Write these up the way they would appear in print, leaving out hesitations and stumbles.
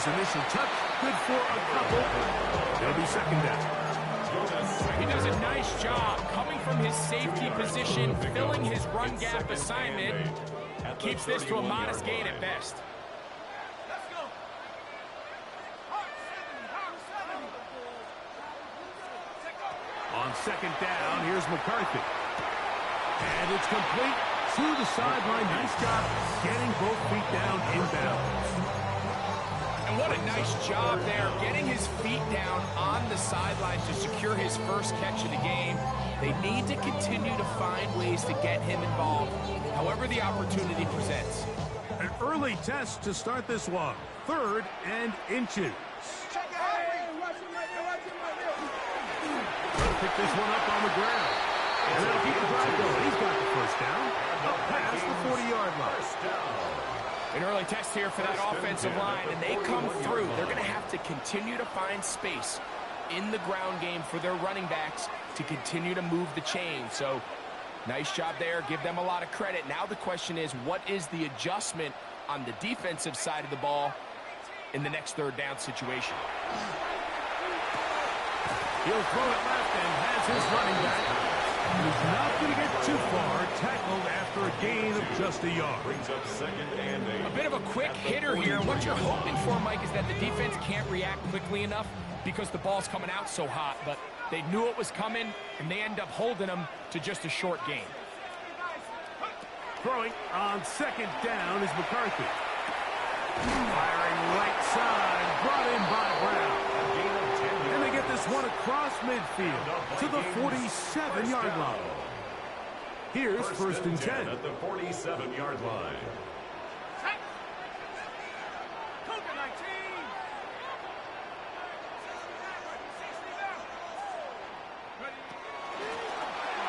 his initial touch, good for a couple. It'll be second down. He does a nice job coming from his safety position, filling his run gap assignment. Keeps this to a modest gain at best. On second down, here's McCarthy. And it's complete to the sideline. Nice job getting both feet down inbounds. And what a nice job there, getting his feet down on the sideline to secure his first catch of the game. They need to continue to find ways to get him involved, however the opportunity presents. An early test to start this one. 3rd and inches. Pick this one up on the ground. And they'll keep the drive going. He's got the first down. Up past the 40-yard line. An early test here for that offensive line, and they come through. They're going to have to continue to find space in the ground game for their running backs to continue to move the chain. So, nice job there. Give them a lot of credit. Now the question is, what is the adjustment on the defensive side of the ball in the next 3rd down situation? He'll throw it left and has his running back. He's not going to get too far. Tackled after a gain of just a yard. Brings up 2nd and 8. A bit of a quick hitter here. What you're hoping for, Mike, is that the defense can't react quickly enough because the ball's coming out so hot. But they knew it was coming, and they end up holding them to just a short gain. Throwing on second down is McCarthy. Firing right side. Brought in by Brown. And they get this one across midfield to the 47-yard line. Here's 1st and 10. At the 47-yard line.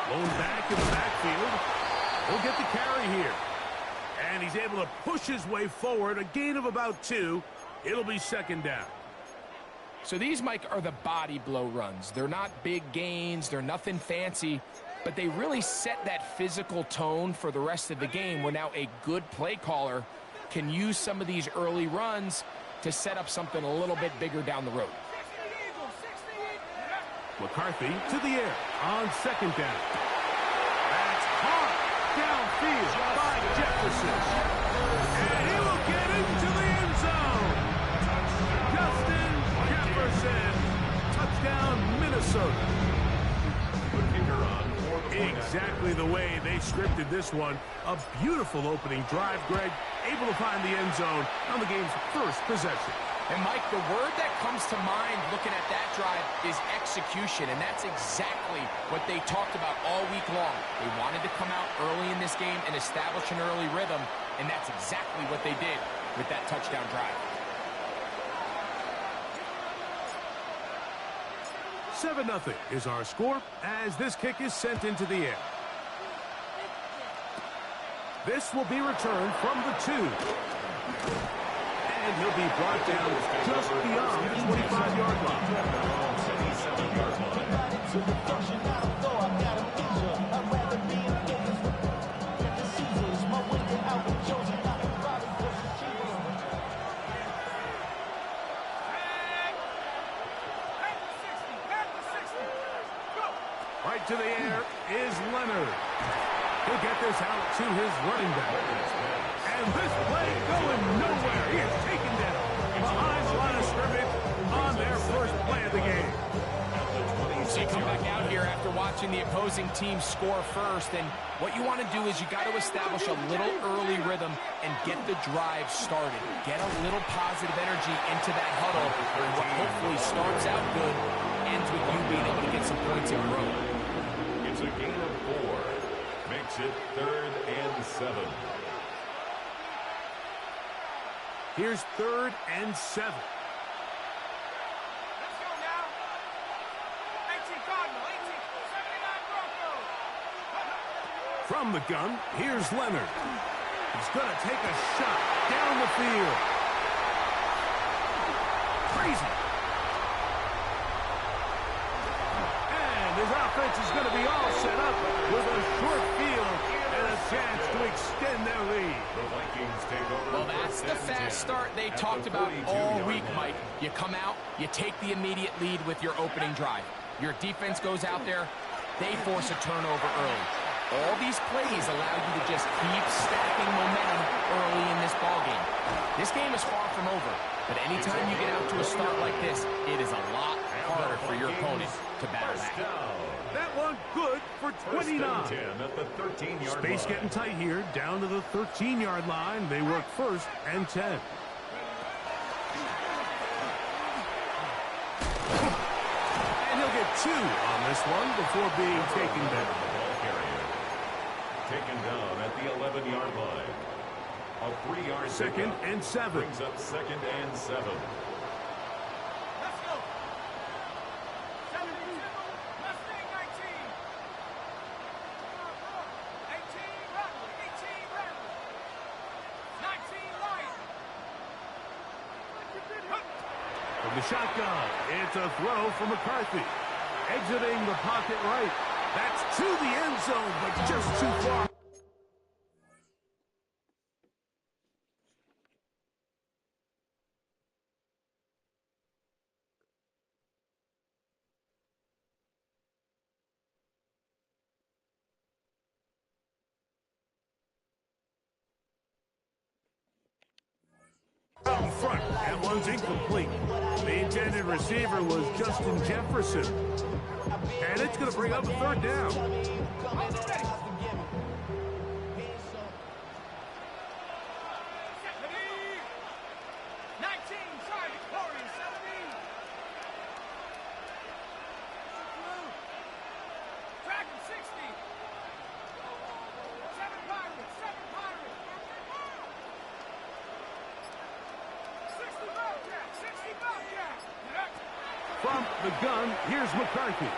Blown back in the backfield. He'll get the carry here. And he's able to push his way forward. A gain of about 2. It'll be second down. So these, Mike, are the body blow runs. They're not big gains. They're nothing fancy. But they really set that physical tone for the rest of the game where now a good play caller can use some of these early runs to set up something a little bit bigger down the road. McCarthy to the air on second down. That's caught downfield by Jefferson. And he will get into the end zone. Justin Jefferson. Touchdown, Minnesota. Exactly the way they scripted this one. A beautiful opening drive, Greg. Able to find the end zone on the game's first possession. And, Mike, the word that comes to mind looking at that drive is execution, and that's exactly what they talked about all week long. They wanted to come out early in this game and establish an early rhythm, and that's exactly what they did with that touchdown drive. 7-0 is our score as this kick is sent into the air. This will be returned from the 2. And he'll be brought down just beyond the 25-yard line. Right to the air is Leonard. He'll get this out to his running back. And this play going nowhere. He is taken down behind the line of scrimmage on their first play of the game. So you come back out here after watching the opposing team score first, and what you want to do is you got to establish a little early rhythm and get the drive started. Get a little positive energy into that huddle, and what hopefully starts out good ends with you being able to get some points in a row. It's a gain of 4. Makes it 3rd and 7. Here's 3rd and 7. Let's go now. 18 Cardinal, 79 Broncos. From the gun, here's Leonard. He's going to take a shot down the field. Crazy. And his offense is going to be all set up with a short field and a chance to extend their lead. The Vikings take over. Well, that's the fast start they talked about all week, Mike. You come out, you take the immediate lead with your opening drive. Your defense goes out there, they force a turnover early. All these plays allow you to just keep stacking momentum early in this ballgame. This game is far from over, but anytime you get out to a start like this, it is a lot harder for your opponent to battle back. That one good for 29. At the 13-yard Space line. getting tight here, down to the 13-yard line. They work first and 10. And he'll get 2 on this one before being taken down. Ball carrier. Taken down at the 11-yard line. A 3-yard Second pickup and 7. brings up 2nd and 7. Let's go. 72. Mustang 19. 18 Rattler. 18 Rattler. 19 Lion. From the shotgun, it's a throw for McCarthy. Exiting the pocket right. That's to the end zone, but just too far. Out in front, that one's incomplete. The intended receiver was Justin Jefferson. And it's going to bring up a 3rd down. Almost ready. 19, Charlie, Warriors, 17. Dragon, 60. 7 Pirates, 7 Pirates. 60 Bobcat, 60 Bobcat. From the gun, here's McCarthy.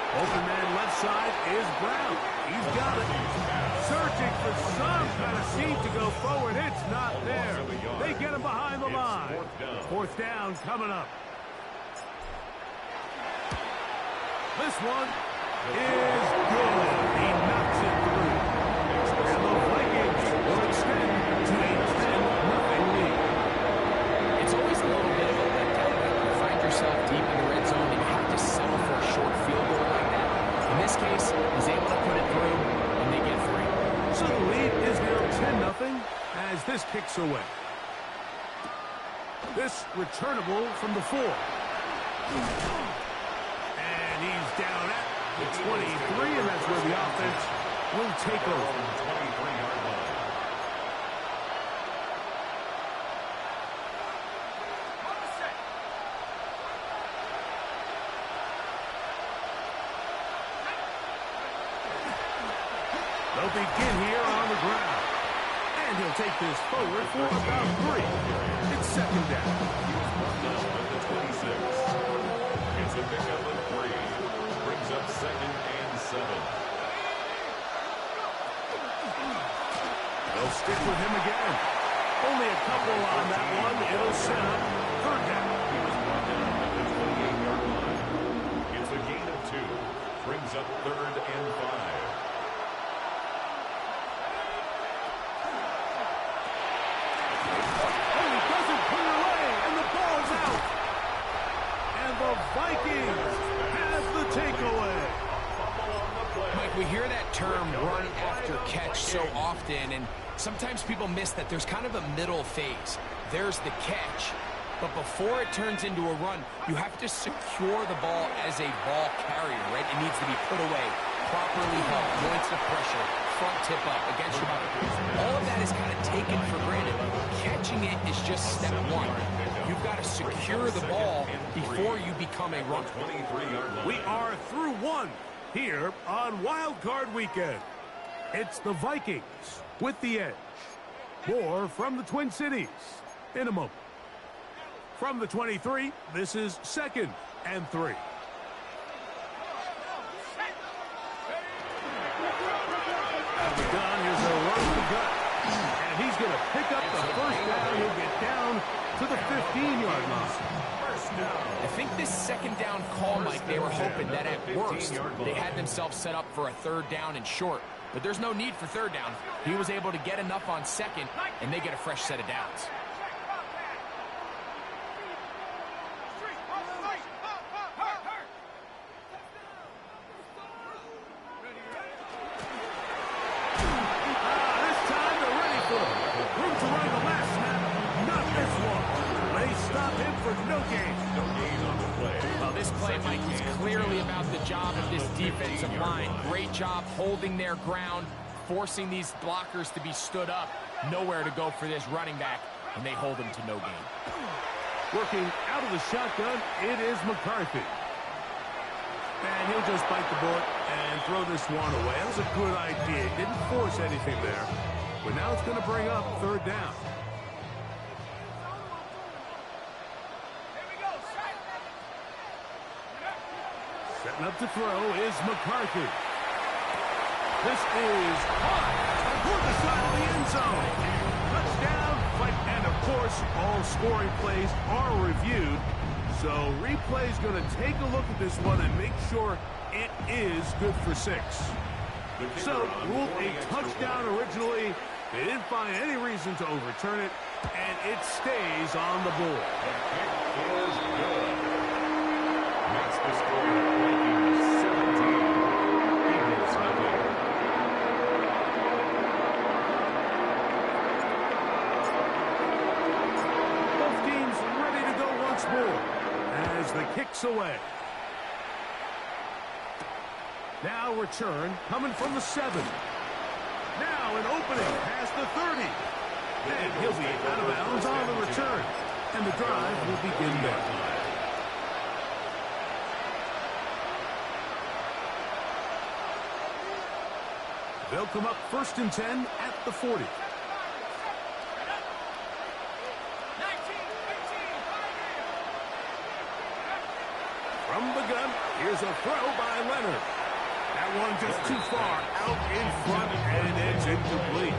Open man left side is Brown. He's got it. Searching for some kind of seed to go forward. It's not there. They get him behind the line. 4th down coming up. This one is good. He knocks it through. And the Vikings will extend to a 10-0 lead. It's always a little bit of a letdown when you find yourself deep in the red zone and you have to settle for a short field goal like that. In this case, he's able to put it through, and they get 3. So the lead is now 10-0 as this kicks away. This returnable from the 4. And he's down at the 23, and that's where the offense will take over. 23-yard line. They'll begin here on the ground. And he'll take this forward for about 3. It's 2nd down. At the 26. It's a pickup of 3. Brings up 2nd and 7. They'll stick with him again. Only a couple on that one. It'll set up 3rd down. He was brought down at the 28-yard line. It's a gain of 2. Brings up 3rd and 5. The Vikings have the takeaway. Mike, we hear that term run after catch so often, and sometimes people miss that there's kind of a middle phase. There's the catch, but before it turns into a run, you have to secure the ball as a ball carrier, right? It needs to be put away, properly held, points of pressure, front tip up, against your body. All of that is kind of taken for granted. Catching it is just step 1. You've got to secure the ball before you become a runner. We are through 1 here on Wild Card Weekend. It's the Vikings with the edge. More from the Twin Cities in a moment. From the 23, this is 2nd and 3. Out of the gun, here's a run to the gut. And he's going to pick up the 1st down. He'll get down to the 15-yard line. I think this 2nd down call, Mike, they were hoping that at worst they had themselves set up for a 3rd down and short. but there's no need for third down. He was able to get enough on second, and they get a fresh set of downs. Defensive line, great job holding their ground, forcing these blockers to be stood up. Nowhere to go for this running back, and they hold him to no gain. Working out of the shotgun, it is McCarthy. And he'll just bite the bullet and throw this one away. That was a good idea. He didn't force anything there. But now it's going to bring up third down. Setting up to throw is McCarthy. This is caught toward the side of the end zone. Touchdown, and of course, all scoring plays are reviewed. So replay's going to take a look at this one and make sure it is good for 6. So ruled a touchdown originally. They didn't find any reason to overturn it, and it stays on the board. The kick is good. That's the score. Vikings 17. Eagles nothing. Both teams ready to go once more as the kick's away. Now return coming from the 7. Now an opening past the 30. And he'll be out of bounds on the return. And the drive will begin there. They'll come up 1st and 10 at the 40. From the gun, here's a throw by Leonard. That one just too far out in front, and it's incomplete.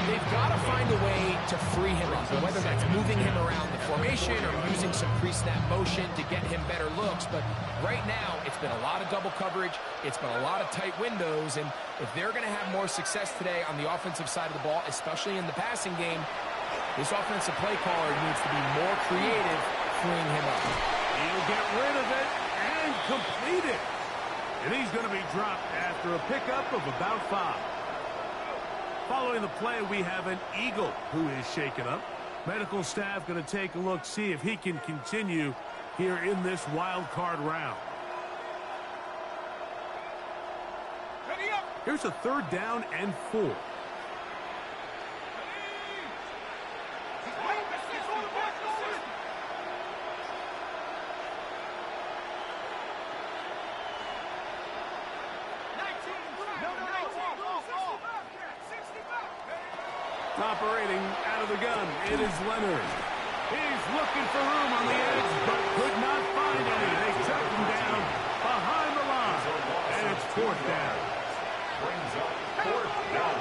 They've got to find a way to free him up, whether that's moving him around the formation or using some pre-snap motion to get him better looks. But right now, it's been a lot of double coverage. It's been a lot of tight windows. And if they're going to have more success today on the offensive side of the ball, especially in the passing game, this offensive play caller needs to be more creative freeing him up. He'll get rid of it and complete it. And he's going to be dropped after a pickup of about 5. Following the play, we have an Eagle who is shaken up. Medical staff going to take a look, see if he can continue here in this wild card round. Here's a 3rd down and 4. Operating out of the gun, it is Leonard. He's looking for room on the edge, but could not find any. They took him down behind the line, and it's 4th down. Brings up 4th down.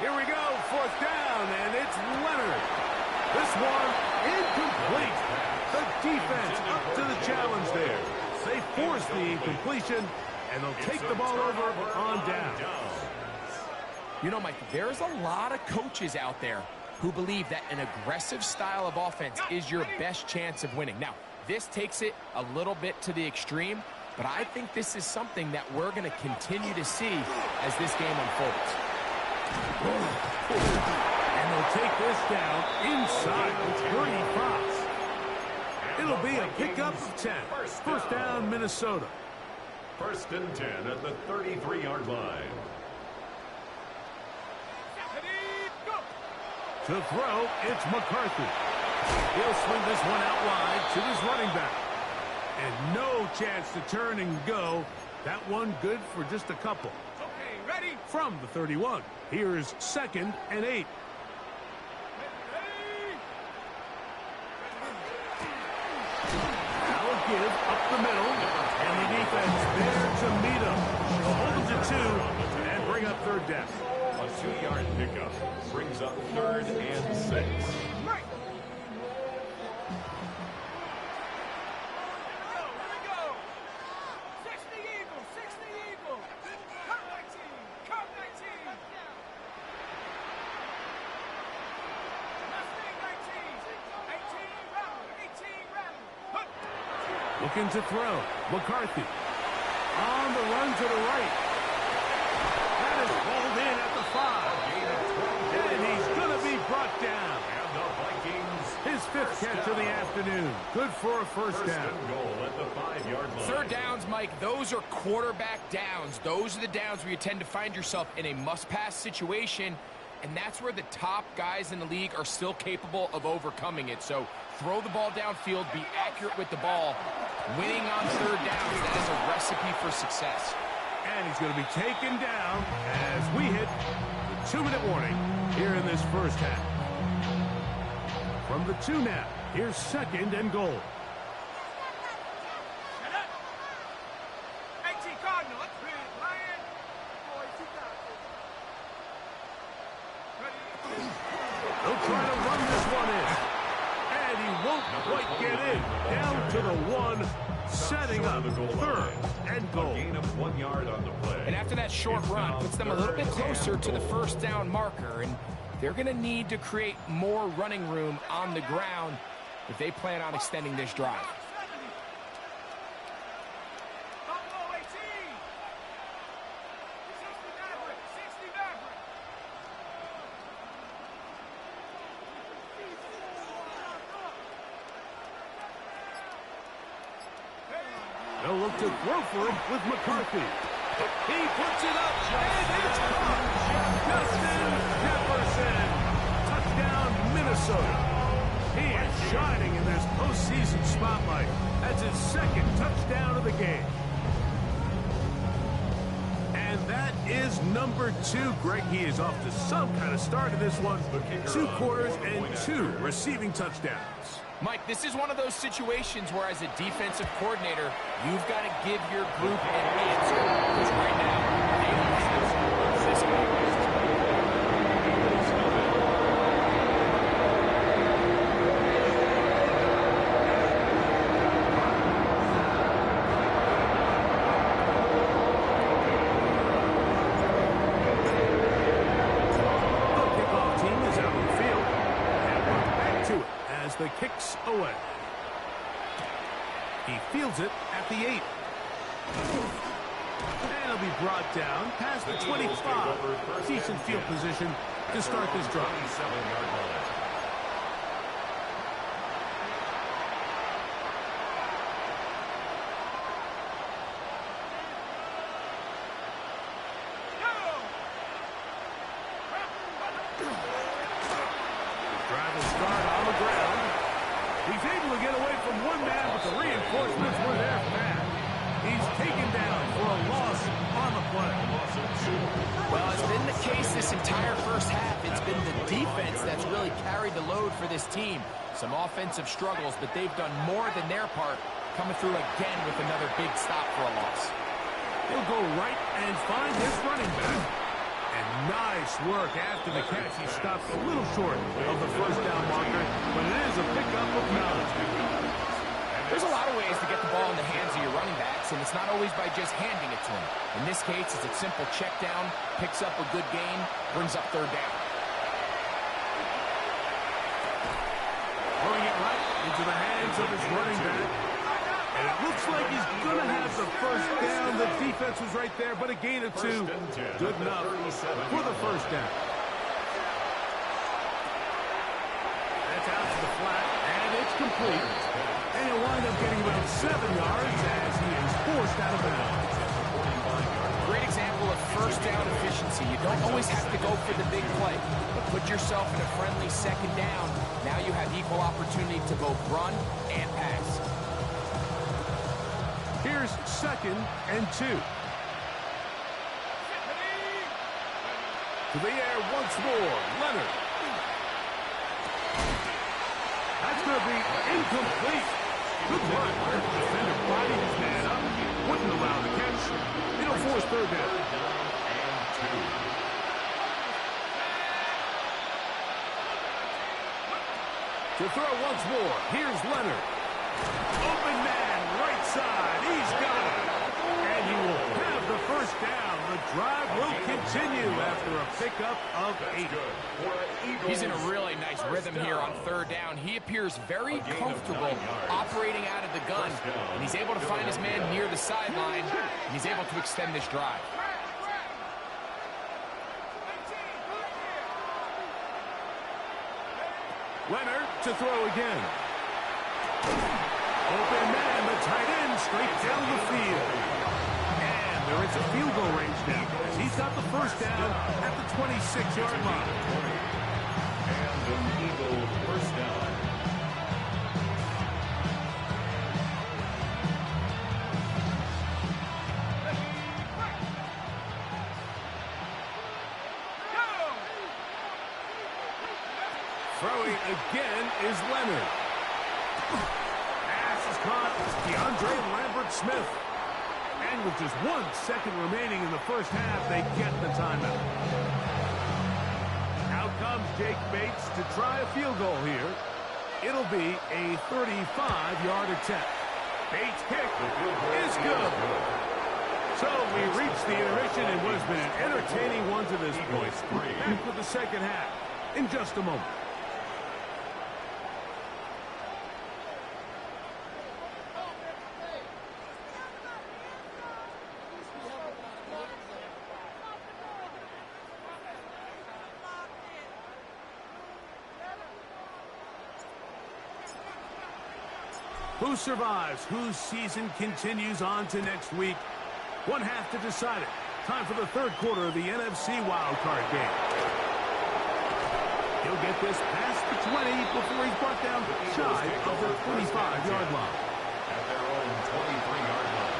Here we go, 4th down, and it's Leonard. This one incomplete. The defense up to the challenge there. They force the incompletion, and they'll take the ball over on down. You know, Mike, there's a lot of coaches out there who believe that an aggressive style of offense is your best chance of winning. Now, this takes it a little bit to the extreme, but I think this is something that we're going to continue to see as this game unfolds. And they'll take this down inside the 35. It'll be a pickup of 10. 1st down, Minnesota. 1st and 10 at the 33-yard line. To throw, it's McCarthy. He'll swing this one out wide to his running back. And no chance to turn and go. That one good for just a couple. Okay, ready? From the 31, here's 2nd and 8. Give up the middle, and the defense there to meet him. They'll hold him to 2 and bring up 3rd down. A 2-yard pickup brings up 3rd and 6. Looking to throw. McCarthy. On the run to the right. That is pulled in at the 5. And he's going to be brought down. And the Vikings. His 5th catch of the afternoon. Good for a first down. And goal at the 5-yard line. Third downs, Mike, those are quarterback downs. Those are the downs where you tend to find yourself in a must-pass situation, and that's where the top guys in the league are still capable of overcoming it. So throw the ball downfield, be accurate with the ball. Winning on third downs, that is a recipe for success. And he's going to be taken down as we hit the 2-minute warning here in this first half. From the 2 now, here's 2nd and goal. Set up. 18 Cardinal. Let's play it, Lion. Boys, you got it. Ready? They'll try to run this one in. And he won't quite get in. Down to the 1, setting up 3rd and goal. A gain of 1 yard on the play. And after that short run, puts them a little bit closer to the first down marker, and they're going to need to create more running room on the ground if they plan on extending this drive. Buffalo 18. 60 Maverick. 60 Maverick. They'll look to throw for it with McCarthy. He puts it up, and it's caught. Justin Jefferson. Touchdown, Minnesota. He is shining in this postseason spotlight. That's his 2nd touchdown of the game. And that is number 2. Greg, he is off to some kind of start in this one. 2 quarters and 2 receiving touchdowns. Mike, this is one of those situations where as a defensive coordinator, you've got to give your group an answer. Because right now, they don't have this guy. The kicks away. He fields it at the 8. And he'll be brought down past the 25. Decent field position to start this drive. 27-yard line. Drive will start on the ground. He's able to get away from one man, but the reinforcements were there fast. He's taken down for a loss on the play. Well, it's been the case this entire first half. It's been the defense that's really carried the load for this team. Some offensive struggles, but they've done more than their part, coming through again with another big stop for a loss. He'll go right and find his running back. And nice work after the catch. He stopped a little short of the first down marker, but it is a pickup of 9. There's a lot of ways to get the ball in the hands of your running backs, and it's not always by just handing it to them. In this case, it's a simple check down, picks up a good gain, brings up third down. Throwing it right into the hands of his running back. And it looks like he's going to have the first down. The defense was right there, but a gain of 2. Good enough for the first down. That's out to the flat, and it's complete. And he'll wind up getting about 7 yards as he is forced out of bounds. Great example of first down efficiency. You don't always have to go for the big play, but put yourself in a friendly second down. Now you have equal opportunity to both run and pass. Here's 2nd and 2. To the air once more. Leonard. That's going to be incomplete. Good work. The defender bodied his man up. Wouldn't allow the catch. It'll force third down. To throw once more. Here's Leonard. Open man, right side. He's got it. And he will have the first down. The drive will continue. continue after a pickup of 8. He's in a really nice rhythm here on third down. He appears very comfortable operating out of the gun, and he's able to find his man near the sideline, and he's able to extend this drive. Leonard to throw again. Open man, the tight end, straight down the field. And they're into field goal range now, as he's got the first down at the 26-yard line. And the Eagles first down. Throwing again is Leonard. Pass is caught. DeAndre Lambert-Smith. And with just 1 second remaining in the first half, they get the timeout. Out comes Jake Bates to try a field goal here. It'll be a 35-yard attempt. Bates' kick is good. So we reach the intermission in what has been an entertaining one to this point. Back with the second half in just a moment. Who survives? Whose season continues on to next week? One half to decide it. Time for the third quarter of the NFC wildcard game. He'll get this past the 20 before he's brought down shy of the 25-yard line. At their own 23-yard line.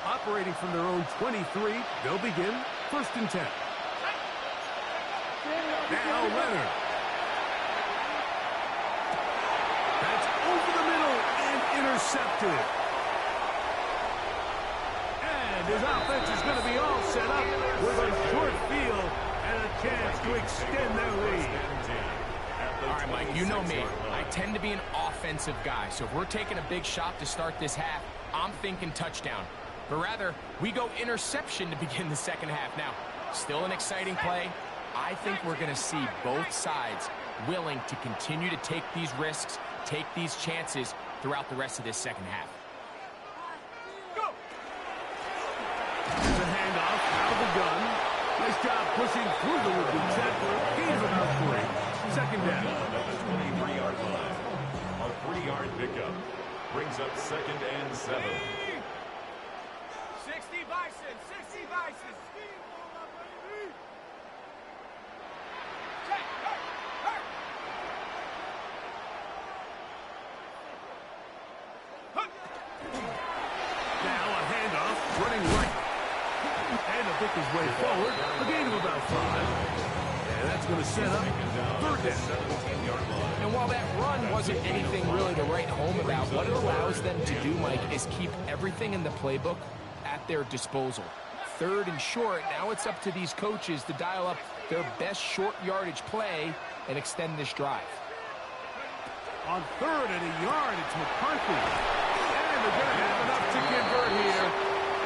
Operating from their own 23, they'll begin first and 10. Now Leonard. That's over the middle and intercepted. And his offense is going to be all set up with a short field and a chance to extend their lead. All right, Mike, you know me. I tend to be an offensive guy, so if we're taking a big shot to start this half, I'm thinking touchdown. But rather, we go interception to begin the second half. Now, still an exciting play. I think we're going to see both sides willing to continue to take these risks, take these chances throughout the rest of this second half. There's a handoff out of the gun. Nice job pushing through the would-be tackler. Gain of about 3. Second down. At the 23-yard line. A 3-yard pickup brings up second and 7. 60 Bison, 60 Bison. Check, hurt. Now a handoff, running right. And to pick his way forward, a gain of about 5. And that's going to set up third down. And while that run wasn't anything really to write home about, what it allows them to do, Mike, is keep everything in the playbook at their disposal. Third and short, now it's up to these coaches to dial up their best short yardage play and extend this drive. On third and a yard, it's McCarthy. And they're going to have enough to convert here.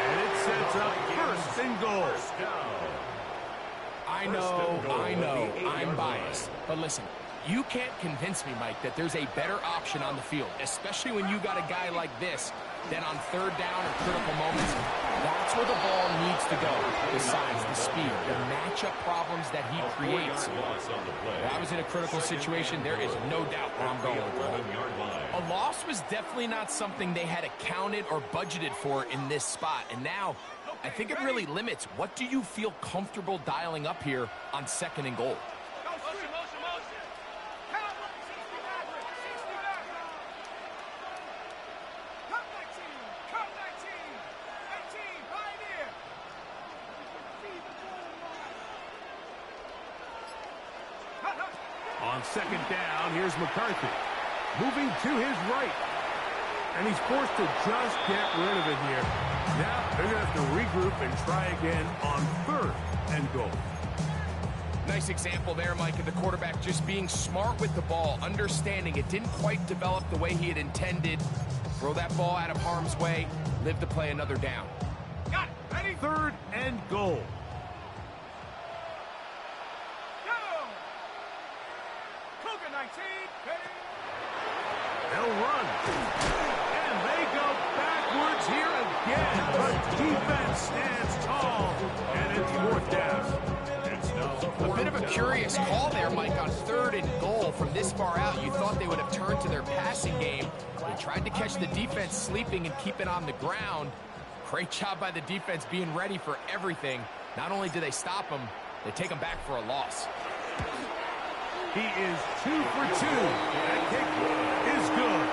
And it sets up first and goal. I know, I'm biased. But listen, you can't convince me, Mike, that there's a better option on the field, especially when you got a guy like this, then on third down or critical moments, that's where the ball needs to go. The size, the speed, the matchup problems that he creates. If I was in a critical situation, there is no doubt where I'm going with the ball. A loss was definitely not something they had accounted or budgeted for in this spot. And now, I think it really limits what do you feel comfortable dialing up here on second and goal. On second down, here's McCarthy. Moving to his right. And he's forced to just get rid of it here. Now they're going to have to regroup and try again on third and goal. Nice example there, Mike, of the quarterback just being smart with the ball, understanding it didn't quite develop the way he had intended. Throw that ball out of harm's way, live to play another down. Got it. Ready? 3rd and goal. Go! Cougar 19. Ready? They'll run. And they go backwards here again. But defense stands tall. And it's 4th down. A bit of a curious call there, Mike, on 3rd and goal. From this far out, you thought they would have turned to their passing game. They tried to catch the defense sleeping and keep it on the ground. Great job by the defense being ready for everything. Not only do they stop him, they take him back for a loss. He is 2 for 2. That kick is good.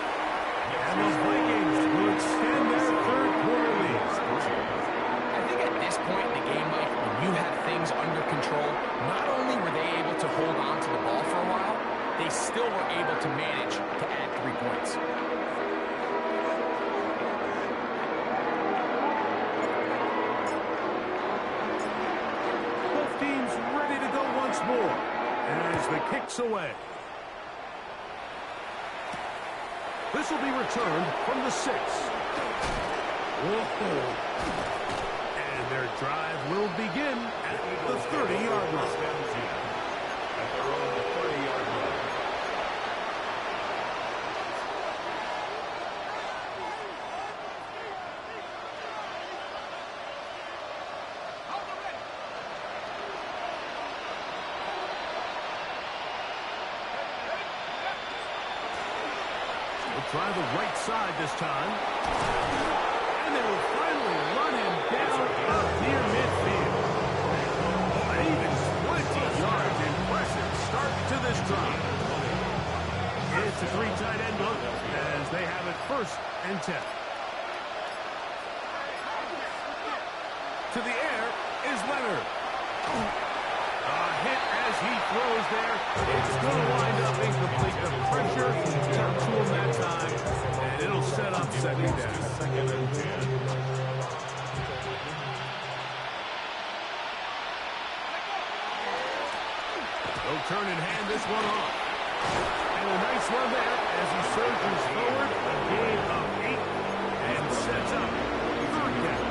And the Vikings will extend their 3rd quarter lead. I think at this point in the game, Mike, when you have things under control, not only were they able to hold on to the ball for a while, they still were able to manage to add 3 points. Both teams ready to go once more. As the kick's away. This will be returned from the 6. Whoa. And their drive will begin at the 30-yard line. At their own 30-yard line. Try the right side this time. And they will finally run him down near midfield. An even 20 yards. Impressive start to this drive. It's a 3 tight end look as they have it 1st and 10. To the air is Leonard. A hit as he throws there. It's going to wind up incomplete. The pressure got to him that time, and it'll set up 2nd down. 2nd and 10. They'll turn and hand this one off. And a nice run there as he surges forward. A gain of 8 and sets up 3rd down.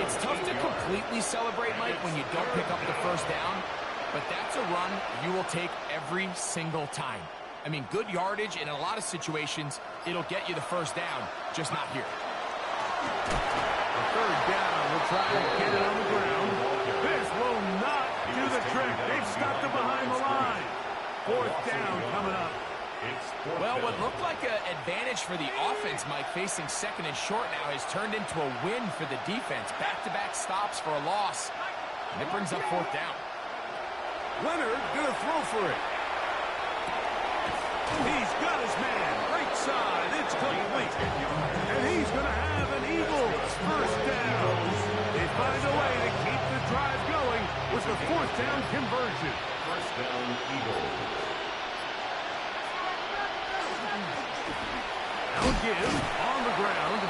It's tough to completely celebrate, Mike, when you don't pick up the 1st down, but that's a run you will take every single time. I mean, good yardage, and in a lot of situations, it'll get you the 1st down, just not here. The 3rd down will try to get it on the ground. This will not do the trick. They've stopped it behind the line. 4th down coming up. Well, what looked like an advantage for the offense, Mike, facing 2nd and short now, has turned into a win for the defense. Back-to-back stops for a loss, and it brings up 4th down. Leonard gonna throw for it. He's got his man. Right side. It's complete. And he's gonna have an Eagles 1st down. They find a way to keep the drive going with the 4th down conversion. 1st down, Eagles. Now give on the ground.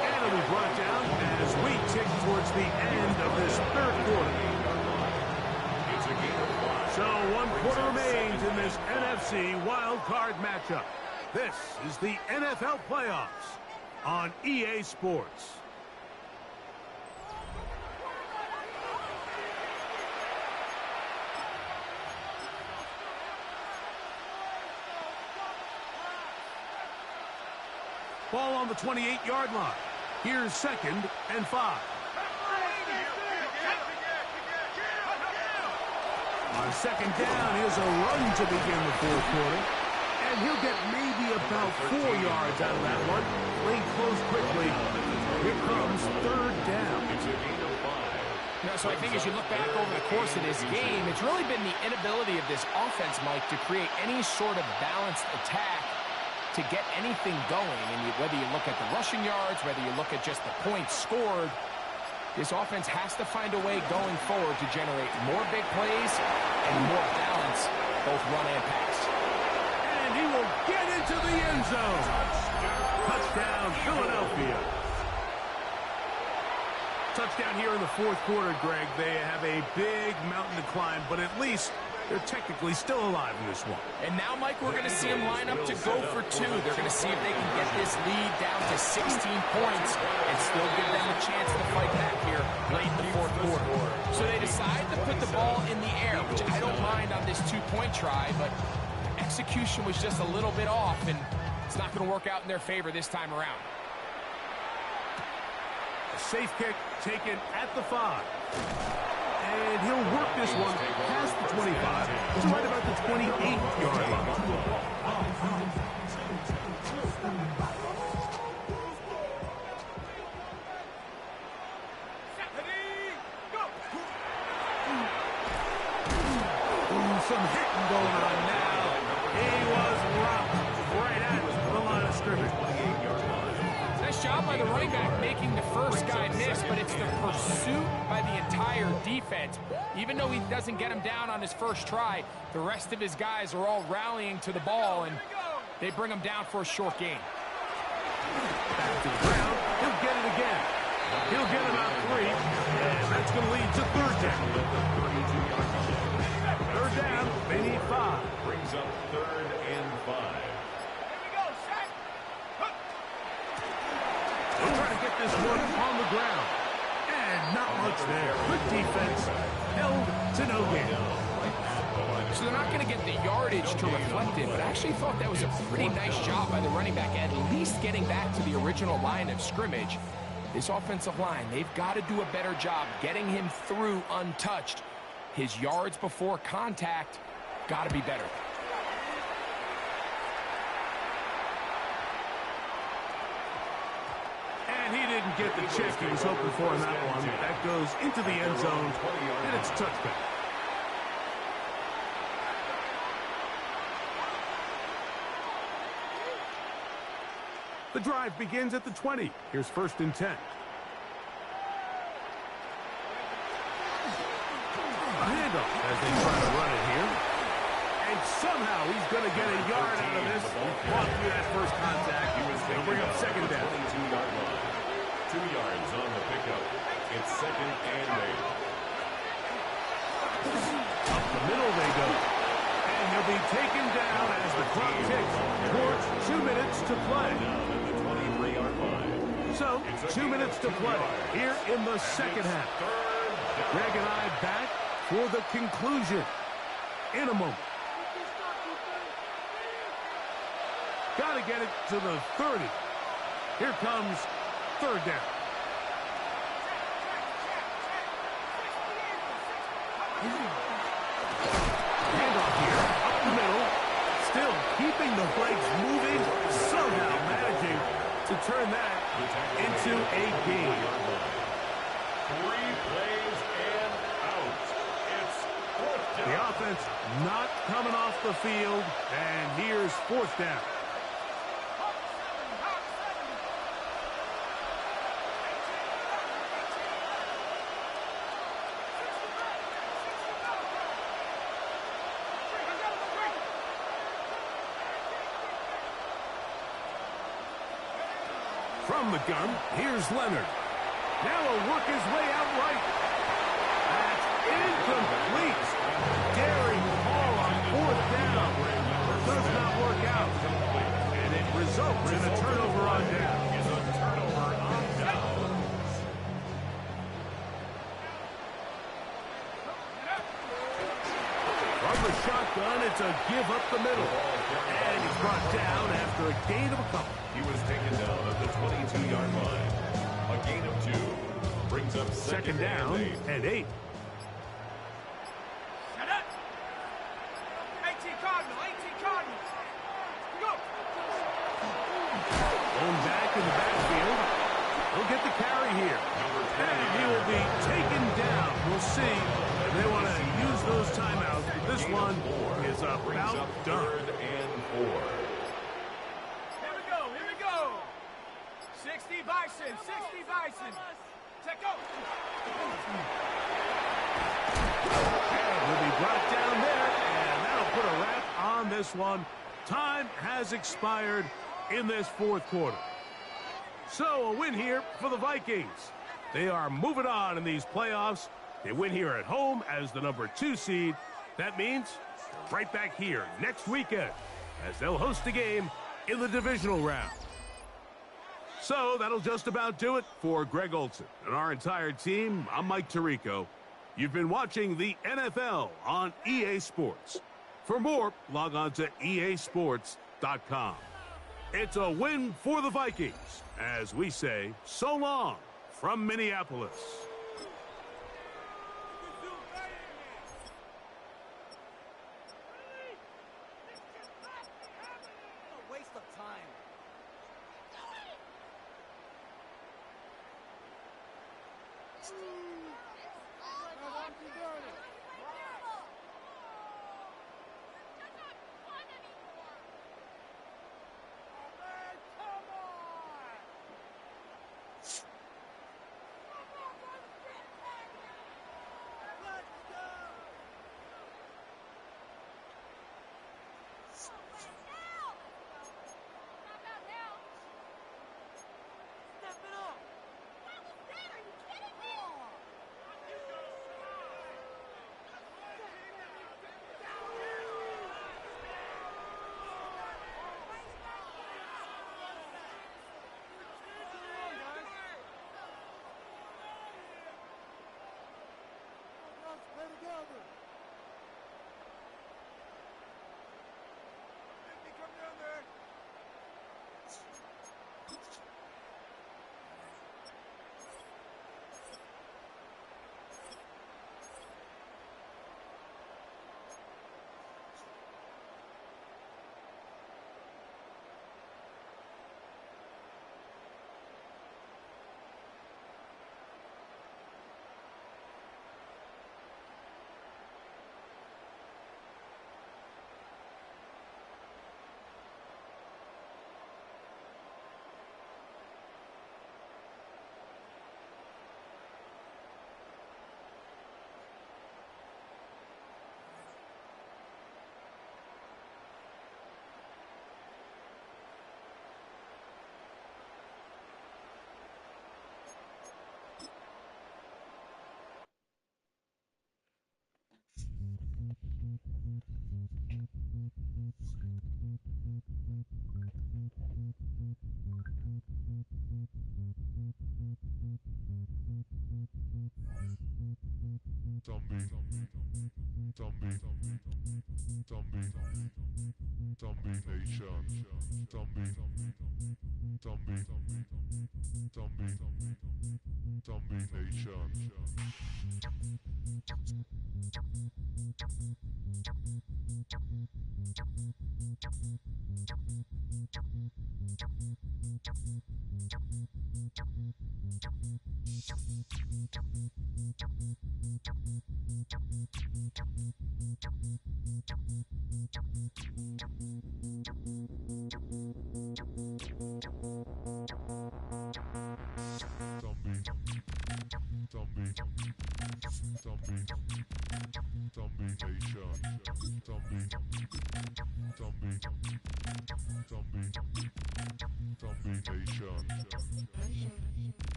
And it'll be brought down as we tick towards the end of this 3rd quarter. It's a game of 5. So 1 quarter remains in this NFC wild card matchup. This is the NFL playoffs on EA Sports. Ball on the 28-yard line. Here's 2nd and 5. On 2nd down, here's a run to begin the 4th quarter. And he'll get maybe about 4 yards out of that one. Play close quickly. Here comes 3rd down. It's a game of 5. You know, so I think as you look back over the course of this game, it's really been the inability of this offense, Mike, to create any sort of balanced attack to get anything going. And whether you look at the rushing yards, whether you look at just the points scored, this offense has to find a way going forward to generate more big plays and more balance, both run and pass. And he will get into the end zone. Touchdown, Philadelphia. Touchdown here in the fourth quarter, Greg. They have a big mountain to climb, but at least they're technically still alive in this one. And now, Mike, we're going to see them line up to go for two. They're going to see if they can get this lead down to 16 points and still give them a chance to fight back here late in the fourth quarter. So they decide to put the ball in the air, which I don't mind on this two-point try, but execution was just a little bit off, and it's not going to work out in their favor this time around. A safe kick taken at the 5. And he'll work this one past the 25 to right about the 28-yard line. Ooh, some hitting going on now. He was rocked right at the line of scrimmage. Nice job by the running back making the first guy miss, but it's the pursuit by the entire defense. Even though he doesn't get him down on his first try, the rest of his guys are all rallying to the ball, and they bring him down for a short gain. Back to the ground. He'll get it again. He'll get about 3, and that's going to lead to third down. Third down, they need 5. Brings up 3rd and 5. They'll try to get this one on the ground. And not much there. Good defense. Held to no gain. So they're not going to get the yardage to reflect it, but I actually thought that was a pretty nice job by the running back, at least getting back to the original line of scrimmage. This offensive line, they've got to do a better job getting him through untouched. His yards before contact got to be better. And he didn't get the check he was hoping for in that one. That goes into the end zone, and it's a touchback. The drive begins at the 20. Here's 1st and 10. A handoff as they try to run it here. And somehow he's going to get a yard out of this. Walk through that first contact. He'll bring up 2nd down. 22-yard line. 2 yards on the pickup. It's 2nd and 8. Up the middle they go. And he'll be taken down as the clock ticks towards 2 minutes to play. Down at the 23-yard line. So, 2 minutes to play here in the second half. Greg and I back for the conclusion in a moment. Got to get it to the 30. Here comes 3rd down. Handoff here, up the middle. Still keeping the legs moving. Somehow managing to turn that into a gain. 3 plays and out. It's 4th down. The offense not coming off the field. And here's 4th down. From the gun, here's Leonard. Now he'll work his way out right. That's incomplete. Daring ball on 4th down. Does not work out. And it results in a turnover on down. From the shotgun, it's a give up the middle. And he's brought down after a gain of a couple. He was taken down at the 22-yard line. A gain of 2 brings up 2nd down and 8. Shut up! 18 Cardinal, 18 Cardinal. Go! Going back in the backfield. He'll get the carry here. And he will be taken down. We'll see. They want to use those timeouts, but this one is about done. 3rd and 4. Here we go, here we go. 60 Bison, 60 Bison. Check out. He'll be brought down there, and that'll put a wrap on this one. Time has expired in this fourth quarter. So a win here for the Vikings. They are moving on in these playoffs. They win here at home as the number 2 seed. That means they're right back here next weekend as they'll host a game in the divisional round. So that'll just about do it for Greg Olson and our entire team. I'm Mike Tirico. You've been watching the NFL on EA Sports. For more, log on to easports.com. It's a win for the Vikings as we say so long from Minneapolis. Waste of time.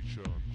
shot.